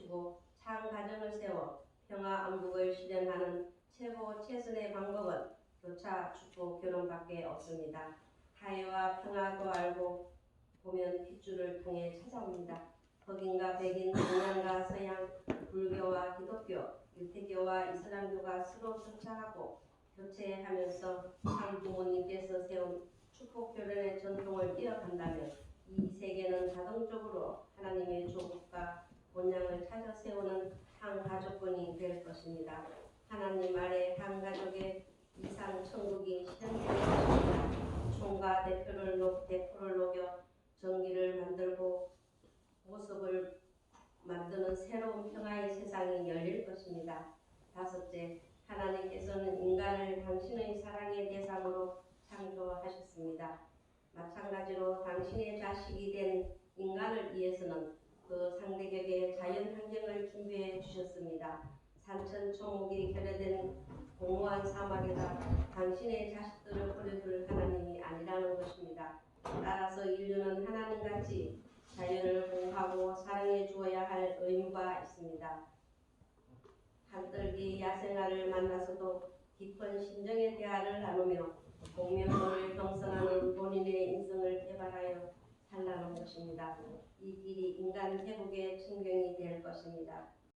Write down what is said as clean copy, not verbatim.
갖추고 참 가정을 세워 평화 안복을 실현하는 최선의 방법은 교차, 축복, 결혼밖에 없습니다. 타의와 평화도 알고 보면 핏줄을 통해 찾아옵니다. 흑인과 백인, 동양과 서양, 불교와 기독교, 유태교와 이슬람교가 서로 정착하고 교체하면서 참 부모님께서 세운 축복 결혼의 전통을 이어간다면 이 세계는 자동적으로 하나님의 조국과 본향을 찾아 세우는 한 가족권이 될 것입니다. 하나님 아래 한 가족의 이상 천국이 실현될 것입니다. 총과 대표를 녹여 정기를 만들고 모습을 만드는 새로운 평화의 세상이 열릴 것입니다. 다섯째, 하나님께서는 인간을 당신의 사랑의 대상으로 창조하셨습니다. 마찬가지로 당신의 자식이 된 인간을 위해서는 그 상대격의 자연 환경을 준비해 주셨습니다. 산천초목이 결여된 공허한 사막에다 당신의 자식들을 버려둘 하나님이 아니라는 것입니다. 따라서 인류는 하나님같이 자연을 보호하고 사랑해 주어야 할 의무가 있습니다. 한떨기 야생아를 만나서도 깊은 심정의 대화를 나누며 공명도를 형성하는 본인의 인성을 개발하여 살라는 것입니다. 이 길이 인간 회복의 천경이 될 것입니다.